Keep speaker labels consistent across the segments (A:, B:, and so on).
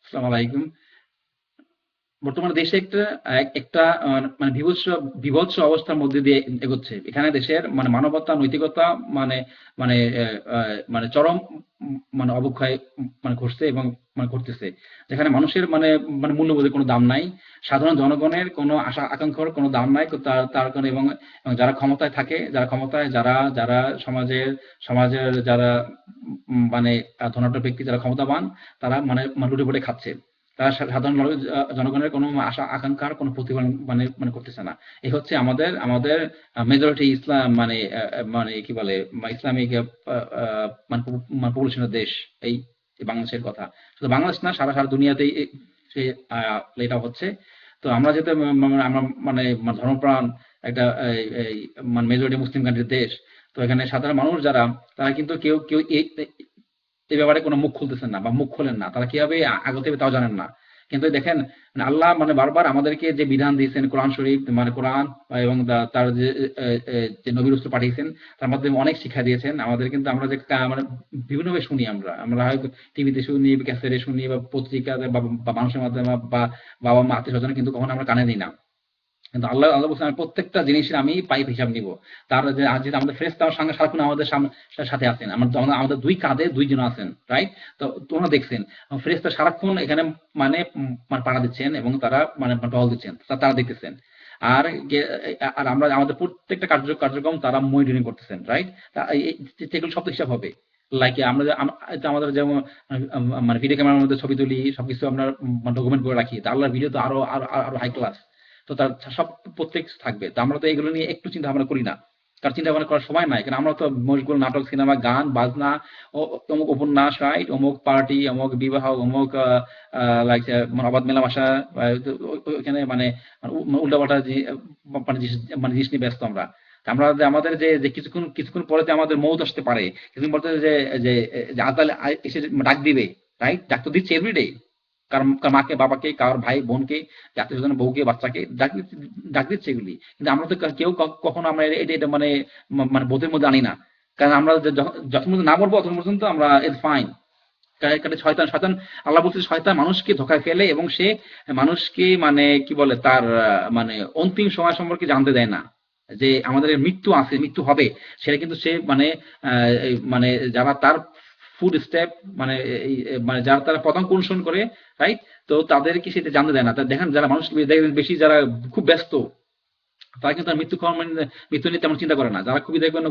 A: আসসালামু আলাইকুম। বর্তমানে দেশে একটা একটা মানে বিভৎস অবস্থার মধ্যে দিয়ে এগোচ্ছে। এখানে দেশের মানে মানবতা, নৈতিকতা মানে মানে মানে চরম মানে অবক্ষয় মানে ঘটছে এবং মানে ঘটতেছে। যেখানে মানুষের মানে মানে মূল্যবোধের কোনো দাম নাই। সাধারণ জনগণের কোনো আশা আকাঙ্ক্ষার কোনো দাম নাই। তার তার কারণে এবং যারা ক্ষমতায় থাকে, যারা ক্ষমতায় যারা যারা সমাজের যারা মানে ধনাঢ্য ব্যক্তি যারা ক্ষমতাবান, তারা মানে মানে লুটেপুটে খাচ্ছে। তারা সাধারণ জনগণের কোনো আশা আকাঙ্ক্ষার কোনো প্রতিফলন মানে মানে করতেছে না। এই হচ্ছে আমাদের আমাদের মেজরিটি ইসলাম মানে মানে কি বলে ইসলামিক মানে মানে পপুলেশনের দেশ এই এই বাংলাদেশের কথা। শুধু বাংলাদেশ না, সারা সারা দুনিয়াতেই সে এটা হচ্ছে। তো আমরা যেহেতু আমরা মানে মানে ধর্মপ্রাণ একটা এই মানে মেজরিটি মুসলিম কান্ট্রির দেশ। তো এখানে সাধারণ মানুষ যারা, তারা কিন্তু কেউ কেউ এই ব্যাপারে কোনো মুখ খুলতেছেন না বা মুখ খোলেন না। তারা কিভাবে আগতে হবে তাও জানেন না। কিন্তু দেখেন, মানে আল্লাহ মানে বারবার আমাদেরকে যে বিধান দিয়েছেন কোরআন শরীফ মানে কোরআন এবং তার যে যে নবী রাসূল পাঠিয়েছেন, তার মাধ্যমে অনেক শিক্ষা দিয়েছেন আমাদের। কিন্তু আমরা যে মানে বিভিন্নভাবে শুনি, আমরা হয়তো টিভিতে শুনি, ক্যাসেটে শুনি বা পত্রিকাতে বা মানুষের মাধ্যমে বা বাবা মা আত্মীয় স্বজন, কিন্তু কখনো আমরা কানে দিই না। কিন্তু আল্লাহ বলছেন, আমি প্রত্যেকটা জিনিসের আমি পাইপ হিসাব নিব। তার যে আজ যে আমাদের ফেরেশতার সঙ্গে সারাক্ষণ আমাদের সাথে আছেন, আমাদের দুই কাঁধে দুইজন আছেন, রাইট? তো তোমরা দেখছেন ফেরেশতা সারাক্ষণ এখানে মানে মানে পাড়া দিচ্ছেন এবং তারা মানে টহল দিচ্ছেন, তারা দেখতেছেন। আর আর আমরা আমাদের প্রত্যেকটা কার্যক্রম তারা মনিটরিং করতেছেন, রাইট? এগুলো সব তো হিসাব হবে। লাইক আমরা আমাদের যেমন মানে ভিডিও ক্যামেরার মধ্যে ছবি তুলি, সবকিছু আমরা ডকুমেন্ট করে রাখি। তা আল্লাহর ভিডিও তো আরো আরো আরো হাই ক্লাস। তো তার সব প্রত্যেক থাকবে। তো আমরা তো এগুলো নিয়ে একটু চিন্তা ভাবনা করি না। কারণ চিন্তা ভাবনা করার সময় নাই। কারণ আমরা তো মশগুল নাটক, সিনেমা, গান, বাজনা, অমুক উপন্যাস, রাইট? অমুক পার্টি, অমুক বিবাহ, অমুক লাইক মানে অবাধ মেলামেশা, ওইখানে মানে উল্টাপাল্টা মানে মানে জিনিস নিয়ে ব্যস্ত আমরা। তা আমরা আমাদের যে কিছুক্ষণ পরে যে আমাদের মৌত আসতে পারে, কিছুক্ষণ পরে যে আদালে এসে ডাক দিবে, রাইট? ডাক তো দিচ্ছে এভরিডে। কার কার মাকে, বাবাকে, কার ভাই বোনকে, আত্মীয় স্বজন, বউকে, বাচ্চাকে ডাক দিচ্ছে এগুলি। কিন্তু আমরা তো কেউ কখনো আমরা এটা মানে মানে বোধের মধ্যে আনি না। কারণ আমরা যখন পর্যন্ত না বলবো তখন পর্যন্ত আমরা ইটস ফাইন। শয়তান শয়তান আল্লাহ বলছে, শয়তান মানুষকে ধোঁকায় ফেলে এবং সে মানুষকে মানে কি বলে তার মানে অন্তিম সময় সম্পর্কে জানতে দেয় না। যে আমাদের মৃত্যু আছে, মৃত্যু হবে, সেটা কিন্তু সে মানে মানে যারা তার ফুড স্টেপ মানে মানে যারা তারা পদাঙ্ক অনুসরণ করে, রাইট? তো তাদেরকে সেটা জানতে দেয় না। তা দেখেন, যারা মানুষ বেশি যারা খুব ব্যস্ত, তারা কিন্তু আর মৃত্যু নিয়ে তেমন চিন্তা করে না। যারা খুবই দেখবেন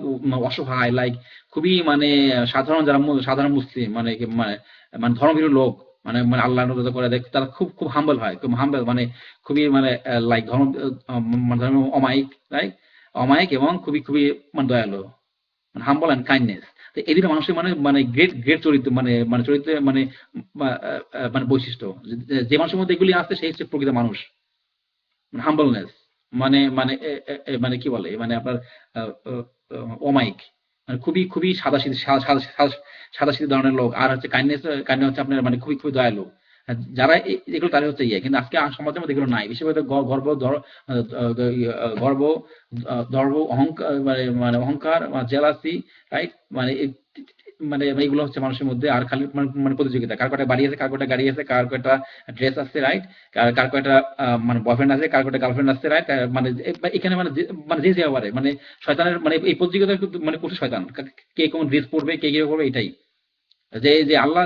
A: অসহায়, লাইক খুবই মানে সাধারণ, যারা সাধারণ মুসলিম মানে মানে মানে ধর্মভীরু লোক, মানে মানে আল্লাহ করে দেখ, তারা খুব খুব হাম্বল হয়, খুব হাম্বল মানে খুবই মানে লাইক মানে ধর্ম অমায়িক, রাইট? অমায়িক এবং খুবই খুবই মানে দয়ালু, মানে হাম্বল অ্যান্ড কাইন্ডনেস। তো এই দুটো মানুষের মানে মানে গ্রেট গ্রেট চরিত্র, মানে মানে চরিত্রের মানে মানে বৈশিষ্ট্য। যে মানুষের মধ্যে এগুলি আছে সেই হচ্ছে প্রকৃত মানুষ। হাম্বলনেস মানে মানে মানে কি বলে মানে আপনার অমায়িক, মানে খুবই খুবই সাদাসিধে ধরনের লোক। আর হচ্ছে কাইন্ডনেস, কাইন্ডনেস হচ্ছে আপনার মানে খুবই খুবই দয়ালু। যারা এগুলো তাদের হচ্ছে ইয়ে, কিন্তু আজকে সমাজের মধ্যে এগুলো নাই। বিশেষত গর্ব, দর্ব, অহংকার, মানে মানে অহংকার, জেলাসি, রাইট? মানে মানে এইগুলো হচ্ছে মানুষের মধ্যে। আর খালি মানে মানে প্রতিযোগিতা, কার কয়টা বাড়ি আছে, কার কয়টা গাড়ি আছে, কার কয়টা ড্রেস আছে, রাইট? কার কয়টা মানে বয়ফ্রেন্ড আছে, কার কয়টা গার্লফ্রেন্ড আছে, রাইট? মানে এখানে মানে মানে যে পারে মানে শয়তানের মানে এই প্রতিযোগিতা কিন্তু মানে করছে শয়তান। কে কোন ড্রেস পরবে, কে কি করবে, এটাই। যে আল্লাহ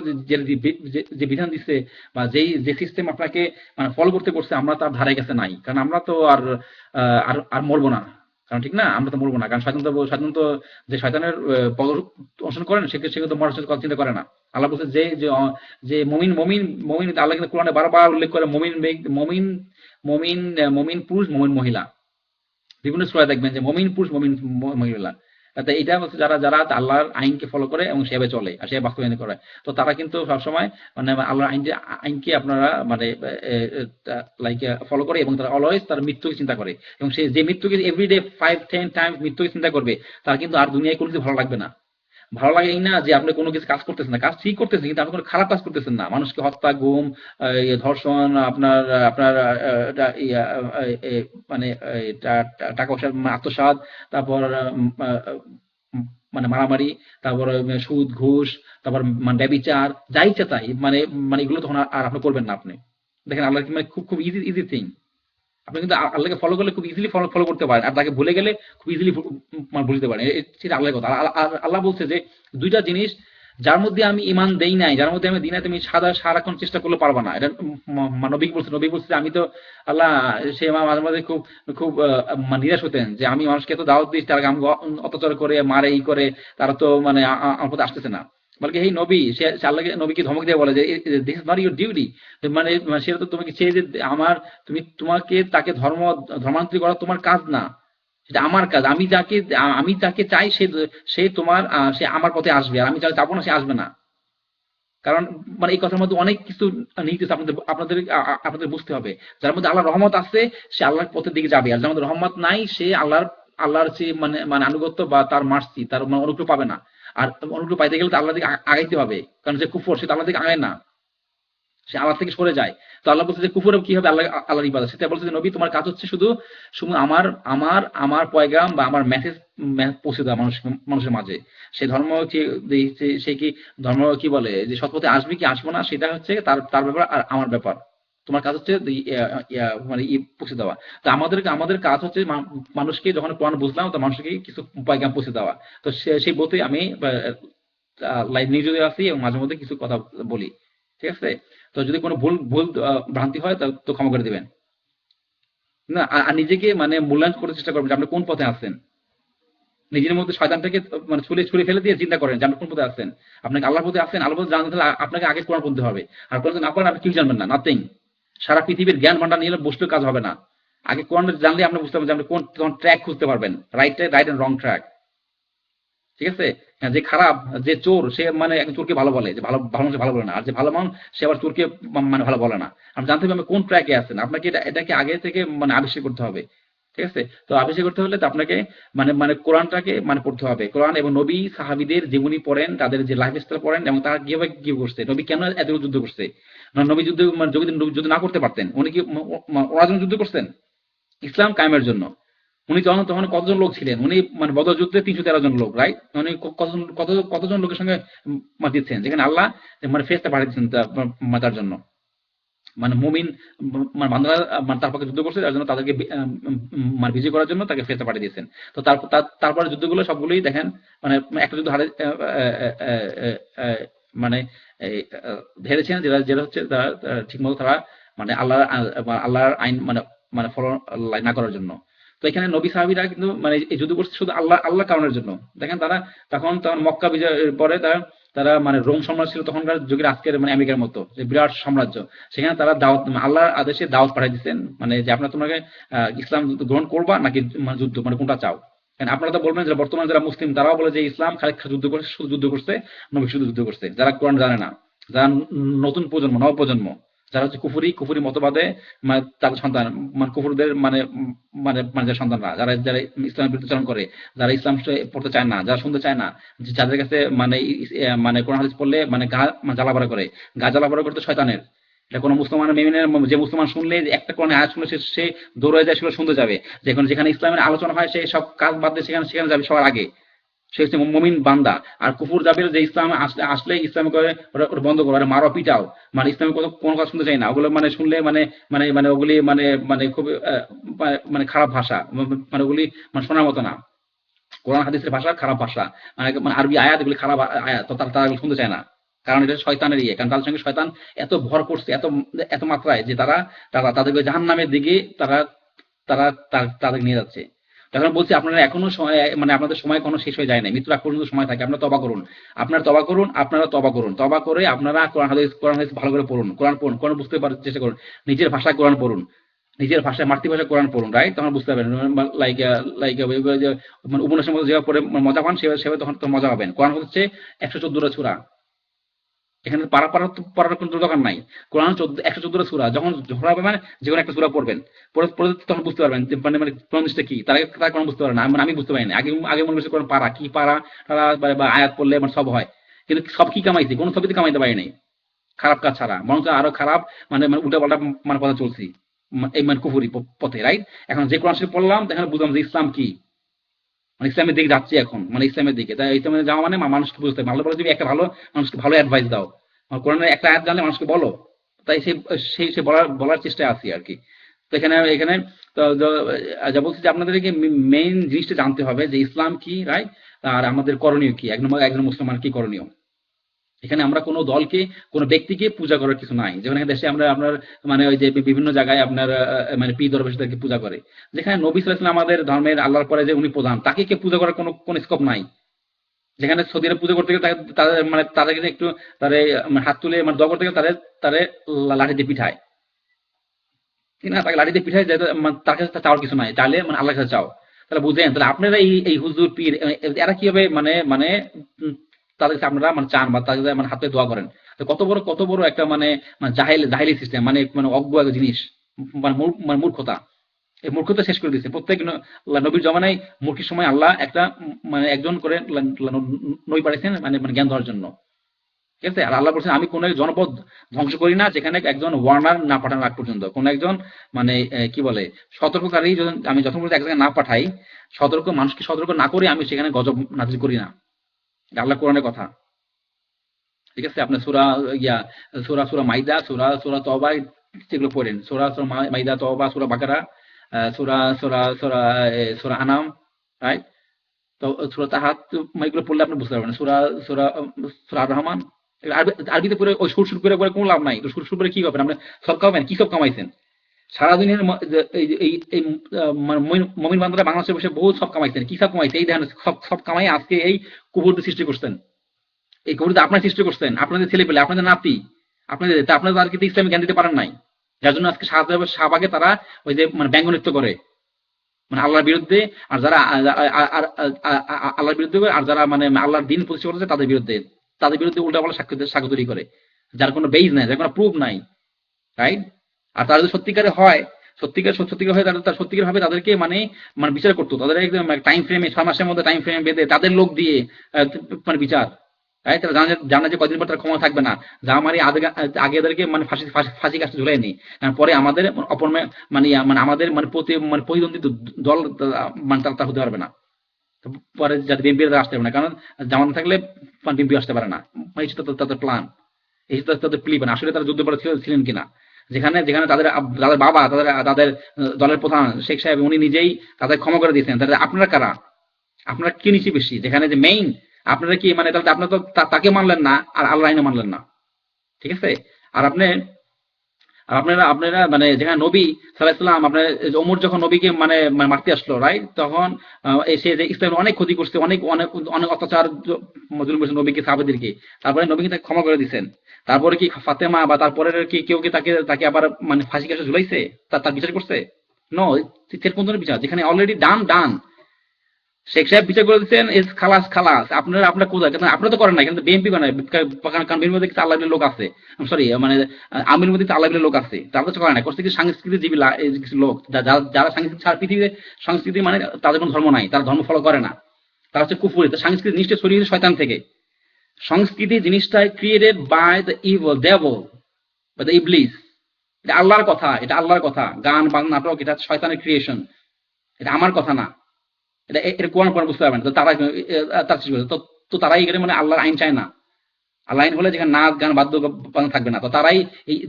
A: যে বিধান দিচ্ছে বা যে সিস্টেম আপনাকে মানে ফলো করতে বলছে, আমরা তার ধারে কাছে নাই। কারণ আমরা তো আর আর আর মরবো না। কারণ ঠিক না, আমরা তো মরবো না। কারণ শয়তান তো যে শয়তানের পদ অনুসরণ করেন, সে কিন্তু মরার কথা চিন্তা করে না। আল্লাহ বলছে যে মমিন আল্লাহ কিন্তু কোরআনে বারবার উল্লেখ করে, মমিন পুরুষ, মমিন মহিলা। বিভিন্ন সূরায় দেখবেন যে মমিন পুরুষ, মমিন মহিলা। তা এটা হচ্ছে যারা যারা আল্লাহর আইনকে ফলো করে এবং সেভাবে চলে আর সেভাবে বাস্তবায়ন করে। তো তারা কিন্তু সবসময় মানে আল্লাহর আইনকে আপনারা মানে লাইক ফলো করে এবং তারা অলওয়েজ তার মৃত্যুকে চিন্তা করে। এবং সে যে মৃত্যুকে এভরিডে 5-10 টাইমস মৃত্যুকে চিন্তা করবে, তার কিন্তু আর দুনিয়ায় কোনো কিছু ভালো লাগবে না। ভালো লাগে এই না যে আপনি কোনো কিছু কাজ করতেছেন না, কাজ ঠিক করতেছেন, কিন্তু আপনি কোনো খারাপ কাজ করতেছেন না। মানুষকে হত্যা, গুম, ধর্ষণ, আপনার আপনার মানে টাকা পয়সা আত্মসাৎ, তারপর মানে মারামারি, তারপরে সুদ ঘুষ, তারপর মানে ব্যভিচার, যা ইচ্ছা তাই, মানে মানে এগুলো তখন আর আপনি করবেন না। আপনি দেখেন আল্লাহ কি মানে খুব খুব ইজি ইজি থিং। আপনি কিন্তু আল্লাহকে ফলো করলে খুব ইজিলি ফলো ফলো করতে পারেন, আর তাকে ভুলে গেলে খুব ইজিলি মানে ভুলতে পারেন। সেটা আল্লাহর কথা। আল্লাহ বলছে যে দুইটা জিনিস, যার মধ্যে আমি ইমান দেই নাই, যার মধ্যে আমি দিই নাই, তুমি সারাক্ষণ চেষ্টা করলে পারবা না। এটা নবী বলছে যে আমি তো আল্লাহ, সে মাঝে মাঝে খুব খুব মানে নিরাশ হতেন যে আমি মানুষকে এত দাওয়াত দিচ্ছি, তারা আমাকে অত্যাচার করে মারে, ই করে, তারা তো মানে আমার পথে আসতেছে না। বলে কি, এই নবী, সে আল্লাহকে নবীকে ধমক দিয়ে বলে যে this is not your duty. মানে মানে সেটা তো তোমাকে চেয়ে যে আমার, তোমাকে তাকে ধর্মান্তরিত করা তোমার কাজ না, সেটা আমার কাজ। আমি যাকে চাই সে সে তোমার সে আমার পথে আসবে, আর আমি যাকে চাবো না সে আসবে না। কারণ মানে এই কথার মধ্যে অনেক কিছু নিহিত আছে, আপনাদের বুঝতে হবে। যার মধ্যে আল্লাহর রহমত আছে সে আল্লাহর পথের দিকে যাবে, আর যার মধ্যে রহমত নাই সে আল্লাহর যে মানে মানে আনুগত্য বা তার মার্সি, তার মানে অনুগ্রহ পাবে না। আর অনুগ্রহ পাইতে গেলে তো আল্লাহ দিকে আগাইতে হবে, কারণ যে কুফর সে তো আল্লাহ দিকে আগায় না, সে আল্লাহ থেকে সরে যায়। তো আল্লাহ বলছে যে কুফরে কি হবে, আল্লাহর ইবাদত। সেটা বলছে যে নবী, তোমার কাজ হচ্ছে শুধু শুধু আমার আমার আমার পয়গাম বা আমার মেসেজ পৌঁছে দেওয়া মানুষের মাঝে। সে ধর্ম কি, সে কি ধর্ম কি বলে যে সৎপথে আসবে কি আসবো না, সেটা হচ্ছে তার তার ব্যাপার, আর আমার ব্যাপার। তোমার কাজ হচ্ছে মানে পৌঁছে দেওয়া। তো আমাদের কাজ হচ্ছে মানুষকে যখন কোরআন বুঝলাম, তো মানুষকে কিছু পয়গাম পৌঁছে দেওয়া। তো সেই বলতে আমি লাইভ নিউজে আছি এবং মাঝে মধ্যে কিছু কথা বলি। ঠিক আছে? তো যদি কোনো ভুল ভুল ভ্রান্তি হয় তো ক্ষমা করে দিবেন। না, আর নিজেকে মানে মূল্যায়ন করতে চেষ্টা করবেন যে আপনি কোন পথে আছেন। নিজের মধ্যে শয়তানটাকে মানে ছুঁড়ে ফেলে দিয়ে চিন্তা করেন যে আপনি কোন পথে আছেন। আপনাকে আল্লাহর পথে আছেন, আল্লাহর পথে জানতে হলে আপনাকে আগে কোরআন পড়তে হবে। আর কোরআন যদি না পড়েন আপনি কিছু জানবেন না, নাথিং। সারা পৃথিবীর জ্ঞান ভান্ডার নিয়ে বসলেও কাজ হবে না। আগে কোরআন জানলে আপনি বুঝতে পারবেন যে আপনি কোন ট্র্যাক খুঁজতে পারবেন, রাইট এন্ড রং ট্র্যাক। ঠিক আছে? হ্যাঁ, যে খারাপ, যে চোর, সে মানে এক চোরকে ভালো বলে, যে ভালো ভালো মানুষ ভালো বলে না। আর যে ভালো মানুষ সে আবার চোরকে মানে ভালো বলে না। আপনি জানতে হবে আপনি কোন ট্র্যাকে আছেন। আপনাকে এটাকে আগে থেকে মানে আবিষ্কার করতে হবে। ঠিক আছে? তো আবিষ্কার করতে হলে তো আপনাকে মানে মানে কোরআনটাকে মানে পড়তে হবে। কোরআন এবং নবী সাহাবীদের জীবনী পড়েন, তাদের যে লাইফ স্টাইল পড়েন, এবং তারা কিভাবে কি করছে, নবী কেন এত যুদ্ধ করছে। নবী যুদ্ধ মানে যদি যুদ্ধ না করতে পারতেন, উনি কি ওনার জন্য যুদ্ধ করছেন? ইসলাম কায়েমের জন্য। উনি তখন তখন কতজন লোক ছিলেন? উনি মানে বদর যুদ্ধে ৩১৩ জন লোক, রাইট? উনি কতজন লোকের সঙ্গে দিচ্ছেন, যেখানে আল্লাহ মানে ফেরেশতা পাঠিয়েছেন তার জন্য। মানে মুমিন মানে বান্দারা মানে তার পক্ষে যুদ্ধ করছে, যার জন্য তাদেরকে মানে বিজয় করার জন্য তাকে ফেরেশতা পাঠিয়ে দিয়েছেন। তো তারপরে যুদ্ধগুলো সবগুলোই দেখেন মানে একটা যুদ্ধ হারে মানে এই হেরেছেন, যেটা যেটা হচ্ছে তারা ঠিকমতো তারা মানে আল্লাহর আইন মানে মানে ফলো না করার জন্য। তো এখানে নবী সাহাবীরা কিন্তু মানে এই যুদ্ধ করছে শুধু আল্লাহ কারণের জন্য। দেখেন তারা তখন মক্কা বিজয়ের পরে তারা তারা মানে রোম সাম্রাজ্য ছিল তখনকার যুগের, আজকের মানে আমেরিকার মতো যে বিরাট সাম্রাজ্য। সেখানে তারা দাওয়াত, আল্লাহর আদেশে দাওয়াত পাঠিয়ে দিচ্ছেন, মানে যে তোমাকে ইসলাম গ্রহণ করবা নাকি মানে যুদ্ধ, মানে কোনটা চাও। কারণ আপনারা তো বলবেন যে বর্তমানে যারা মুসলিম তারাও বলে যে ইসলাম খালি যুদ্ধ করছে, শুধু যুদ্ধ করছে, নবী শুধু যুদ্ধ করছে। যারা কোরআন জানে না, যারা নতুন প্রজন্ম, নব প্রজন্ম, যারা হচ্ছে কুফরি মতবাদে মানে তাদের সন্তান, মানে কুফুরদের মানে মানে মানে যারা সন্তানরা, যারা যারা ইসলামের বিরুদ্ধাচরণ করে, যারা ইসলাম পড়তে চায় না, যারা শুনতে চায় না, যাদের কাছে মানে মানে কোরআন হাদিস পড়লে মানে গা মানে জ্বালাপড়া করে, গা জ্বালাপড়া করতে শয়তানের। এটা কোনো মুসলমানের মেমিনের, যে মুসলমান শুনলে একটা কোরআনের আয়াত শুনলে সে দৌড়ে যায়, সেগুলো শুনতে যাবে। যেখানে ইসলামের আলোচনা হয় সে সব কাজ বাদ দিয়ে সেখানে সেখানে যাবে সবার আগে। সে হচ্ছে মুমিন বান্দা। আর কুফুর জাবের যে ইসলাম আসলে ইসলাম করে ওটা বন্ধ করো, মারো পিটাও, মানে ইসলামের কোনো কথা শুনতে চাই না। ওগুলো মানে শুনলে মানে মানে মানে ওগুলি মানে মানে খুব মানে খারাপ ভাষা, মানে ওগুলি মানে শোনার মতো না। কোরআন হাদিসের ভাষা খারাপ ভাষা, মানে মানে আরবি আয়াত, এগুলি খারাপ আয়াত, তো তারা এগুলো শুনতে চায় না। কারণ এটা শয়তানের ইয়ে, কারণ তাদের সঙ্গে শয়তান এত ভর করছে, এত এত মাত্রায় যে তারা তারা তাদেরকে জাহান্নামের দিকে তারা তারা তাদের নিয়ে যাচ্ছে। তখন বলছি আপনারা এখনো সময়, মানে আপনাদের সময় কোনো শেষ হয়ে যায় নাই, মৃত্যুর আগ পর্যন্ত সময় থাকে। আপনারা তবা করুন, আপনারা তবা করুন, তবা করে আপনারা কোরআন হাদিস ভালো করে পড়ুন, কোরআন পড়ুন, কোরআন বুঝতে পারার চেষ্টা করুন, নিজের ভাষায় কোরআন পড়ুন, নিজের ভাষায় মাতৃভাষায় কোরআন পড়ুন, রাইট? তখন বুঝতে পারবেন। লাইক লাইক মানে উপন্যাসের মধ্যে যেভাবে পড়ে মজা পান, সেভাবে তখন তো মজা পাবেন। কোরআন হচ্ছে ১১৪টা সূরা। এখানে পড়ার কোনো দরকার নাই। কোরআন ১১৪টা সূরা, যখন ঝরা পাবেন যেকোনো একটা সূরা পড়বেন, পড়ে তখন বুঝতে পারবেন যে মানে মানে কোরআন জিনিসটা কি। তারা কোরআন বুঝতে পারে না, মানে আমি বুঝতে পারি না। আগে মনে করছি কোরআন পারা কি, পারা টারা বা আয়াত পড়লে মানে সব হয়। কিন্তু সব কি কামাইছি, কোনো সবই তো কামাইতে পারি নাই, খারাপ কাজ ছাড়া। বরঞ্চ আরো খারাপ মানে মানে উল্টাপাল্টা মানে পথে চলছি, এই মানে কুফরি পথে, রাইট? এখন যে কোরআন শরীফ পড়লাম, তখন বুঝলাম যে ইসলাম কি। মানে ইসলামের দিকে যাচ্ছি এখন, মানে ইসলামের দিকে। তাই ইসলামে যাওয়া মানে মানুষকে বুঝতে হবে। আল্লাহ বলে তুমি একটা ভালো মানুষকে ভালো অ্যাডভাইস দাও, কোরআনের একটা আয়াত জানলে মানুষকে বলো। তাই সেই সেই সে বলার বলার চেষ্টায় আছি আর কি। তো এখানে এখানে তো যা বলছি যে আপনাদেরকে মেইন জিনিসটা জানতে হবে যে ইসলাম কি, রাইট, আর আমাদের করণীয় কি, একজন একজন মুসলমান কি করণীয়। এখানে আমরা কোনো দলকে, কোনো ব্যক্তিকে পূজা করার কিছু নাই। যেমন এখানে দেশে আমরা আপনার মানে ওই যে বিভিন্ন জায়গায় আপনার মানে পীর দরবেশদেরকে পূজা করে, যেখানে নবী সাল্লাল্লাহু আলাইহি ওয়াসাল্লাম আমাদের ধর্মের আল্লাহর পরে যে উনি প্রধান, তাকে কে পূজা করার কোনো স্কোপ নাই। যেখানে সৌদি আরব পূজা করতে গেলে তাদের মানে তাদেরকে একটু তাদের মানে হাত তুলে মানে দোয়া করতে গেলে তাদের তাদের লাঠি দিয়ে পিঠায়, ঠিক না? তাকে লাঠি দিয়ে পিঠায় যে তার কাছে চাওয়ার কিছু নাই, চাইলে মানে আল্লাহর কাছে চাও। তাহলে বুঝেন, তাহলে আপনারা এই এই হুজুর পীর এরা কিভাবে মানে মানে উম, তাদের কাছে আপনারা মানে চান বা তাদের কাছে মানে হাতে দোয়া করেন। তো কত বড় একটা মানে মানে জাহিলি সিস্টেম, মানে মানে অজ্ঞ একটা জিনিস, মানে মানে মূর্খতা। এই মূর্খতা শেষ করে দিচ্ছে প্রত্যেক নবীর জমানায়। মূর্খের সময় আল্লাহ একটা মানে একজন করে নবী পাঠিয়েছেন মানে মানে জ্ঞান দেওয়ার জন্য, ঠিক আছে? আর আল্লাহ বলছেন আমি কোন এক জনপদ ধ্বংস করি না যেখানে একজন ওয়ার্নার না পাঠানোর আগ পর্যন্ত, কোন একজন মানে কি বলে সতর্ককারী আমি যখন পর্যন্ত এক জায়গায় না পাঠাই, মানুষকে সতর্ক না করে আমি সেখানে গজব নাজিল করি না। এটা আল্লাহ কোরআনের কথা, ঠিক আছে? আপনার সূরা ইয়া সূরা সূরা মাইদা, সূরা সূরা তওবা, যেগুলো পড়েন, সূরা সূরা মাইদা, তওবা, সূরা বাকারা, সূরা সূরা সূরা সূরা আনাম, রাইট? তো সূরা তাহাত, এগুলো পড়লে আপনি বুঝতে পারবেন। সূরা সূরা সূরা আর রহমান, এগুলো আরবিতে পড়ে ওই সুর করে কোনো লাভ নাই। তো সুর করে কি করবেন আপনি? সব কামাবেন, কি সব কামাইছেন সারা দিনের এই এই এই মানে মুমিন বান্দারা বাংলাদেশে বসে বহু সব কামাইছেন। কি সব কামাইছে? এই দেখেন, সব সব কামাই আজকে এই কুফর সৃষ্টি করছেন। এই কুফর আপনার সৃষ্টি করছেন, আপনাদের ছেলে পেলে, আপনাদের নাতি, আপনাদের তা আপনাদের আর কিন্তু ইসলামিক জ্ঞান দিতে পারেন নাই। যার জন্য আজকে শাহবাগে তারা ওই যে মানে ব্যঙ্গ নৃত্য করে মানে আল্লাহর বিরুদ্ধে। আর যারা আল্লাহর বিরুদ্ধে করে, আর যারা মানে আল্লাহর দিন প্রতিষ্ঠা করেছে তাদের বিরুদ্ধে উল্টাপাল্টা সাক্ষ্য তৈরি করে, যার কোনো বেইজ নাই, যার কোনো প্রুফ নাই, রাইট? আর তারা যদি সত্যিকারে হয়, সত্যিকার হয়, তাদের সত্যিকার ভাবে তাদেরকে মানে মানে বিচার করতো, তাদের একদম টাইম ফ্রেমে 6 মাসের মধ্যে টাইম ফ্রেমে বেঁধে তাদের লোক দিয়ে মানে বিচার, রাইট? তারা জানে যে কদিন পর তার ক্ষমতা থাকবে না, যা মানে আগে এদেরকে মানে ফাঁসি কাছে ঝুলাই নি, কারণ পরে আমাদের অপর মানে মানে আমাদের মানে মানে প্রতিদ্বন্দ্বী দল মানে তারা হতে পারবে না। তো পরে যাতে বিএনপি আসতে পারবে না, কারণ জামাত থাকলে বিএনপি আসতে পারে না। এই হচ্ছে তাদের প্ল্যান, এই হচ্ছে তাদের প্লিবান। আসলে তারা যুদ্ধ পরে ছিলেন কিনা, যেখানে যেখানে তাদের তাদের বাবা, তাদের দলের প্রধান শেখ সাহেব উনি নিজেই তাদের ক্ষমা করে দিয়েছেন। তাহলে আপনারা কারা? আপনারা কি নিচে বেশি, যেখানে যে মেইন আপনারা কি মানে তাহলে আপনারা তো তাকে মানলেন না আর আল্লাহ আইনও মানলেন না, ঠিক আছে? আর আপনি আর আপনারা আপনারা মানে যেখানে নবী সাল্লাল্লাহু আলাইহি সাল্লাম আপনার ওমর যখন নবীকে মানে মানে মারতে আসলো, রাইট, তখন এসে যে ইসলামের অনেক ক্ষতি করছে, অনেক অনেক অনেক অত্যাচার জুলুম করেছে নবীকে, সাহাবাদেরকে, তারপরে নবীকে তাকে ক্ষমা করে দিয়েছেন। তারপরে কি ফাতেমা বা তারপরের কি কেউ কি তাকে তাকে আবার মানে ফাঁসি কাছে ঝুলাইছে, তার তার বিচার করছে? নো, কোন ধরনের বিচার? যেখানে অলরেডি ডান ডান শেখ সাহেব বিচার করে দিচ্ছেন, ইস খালাস খালাস। আপনারা আপনারা কোথায়? আপনারা তো করেন না, কিন্তু বিএনপি করে না, কারণ বিএনপির মধ্যে কিছু আল্লাহ লোক আছে, সরি মানে আমির মধ্যে কিছু আল্লাহ লোক আছে, তারা তো করে না, করছে কিছু সাংস্কৃতিজীবী কিছু লোক, যারা সংস্কৃতি সারা পৃথিবীতে সংস্কৃতি মানে তাদের কোনো ধর্ম নাই, তারা ধর্ম ফলো করে না, তারা হচ্ছে কুফুরি। তো সংস্কৃতি জিনিসটা ছড়িয়েছে শয়তান থেকে। সংস্কৃতি জিনিসটা created by the evil devil, by the ইবলিস। এটা আল্লাহর কথা, এটা আল্লাহর কথা। গান বাং নাটক এটা শয়তানের ক্রিয়েশন, এটা আমার কথা না। এটা এটা কোরআন পড়ে বুঝতে পারবেন। তো তারা তার সৃষ্টি করেছে। তো তারাই এখানে মানে আল্লাহর আইন চায় না। আল্লাহ আইন হলে যেখানে নাচ গান বাদ্য থাকবে না, তো তারাই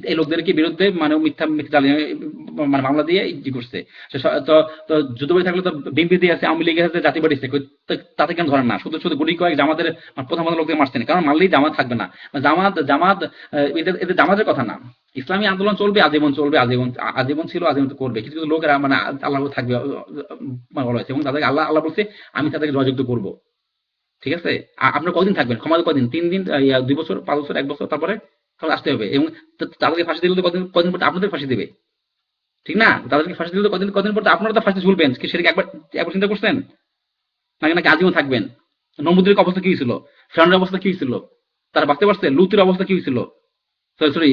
A: এই লোকদেরকে বিরুদ্ধে মানে মিথ্যা মিথ্যা মানে মামলা দিয়ে ই করছে। তো তো যুদ্ধবাড়ি থাকলে তো বিএনপি দিয়ে আছে, আওয়ামী লীগের আছে, জাতীয় পার্টি আছে, তাতে কেন ধরেন না? শুধু শুধু গুলি কয়েক জামাতের প্রথম লোকদের মারছেন, কারণ মারলেই জামাত থাকবে না। জামাত জামাত এদের জামাতের কথা না। ইসলামী আন্দোলন চলবে আজীবন, চলবে আজীবন, আজীবন ছিল, আজীবন করবে। কিছু কিছু লোকেরা মানে আল্লাহ থাকবে বলা হয়েছে, এবং তাদেরকে আল্লাহ আল্লাহ বলছে আমি তাদেরকে জয়যুক্ত করবো, ঠিক আছে? আপনার কদিন থাকবেন ক্ষমতা? কদিন? 3 দিন, 2 বছর, 5 বছর, 1 বছর, তারপরে আসতে হবে। এবং তাদেরকে ফাঁসি দিলে তো কদিন কদিন পর আপনাদের ফাঁসি দিবে, ঠিক না? তাদেরকে ফাঁসি দিলে তো কদিন কদিন পর আপনারা তো ফাঁসি ঝুলবেন। কি সেটাকে একবার একবার চিন্তা করছেন? নাকি নাকি আজীবন থাকবেন? নমরুদের অবস্থা কি হয়েছিল? ফেরাউনের অবস্থা কি হয়েছিল? তারা বাঁচতে পারছে? লুতের অবস্থা কি হয়েছিল? সরি সরি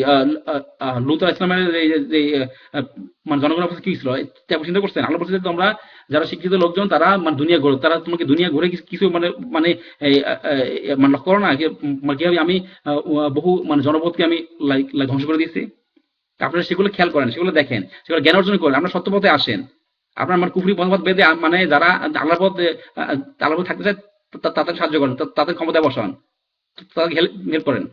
A: লুত আলাইহিস সালামের মানে জনগণের অবস্থা কি হয়েছিল? একবার চিন্তা করছেন? আল্লাহ বলছে যে তোমরা যারা শিক্ষিত লোকজন তারা মানে দুনিয়া ঘোরো, তারা তোমাকে দুনিয়া ঘুরে কিছু মানে মানে মানে লক্ষ্য করো না কিভাবে আমি বহু মানে জনপদকে আমি ধ্বংস করে দিয়েছি। আপনারা সেগুলো খেয়াল করেন, সেগুলো দেখেন, সেগুলো জ্ঞান অর্জন করেন, আপনারা সত্য পথে আসেন, আপনার মানে কুফরি মতবাদ বেঁধে মানে যারা আল্লাহর পথে আল্লাহর পথে থাকতে চায় তাদের সাহায্য করেন, তাদের ক্ষমতায় বসান, তাদেরকে হেল্প করেন।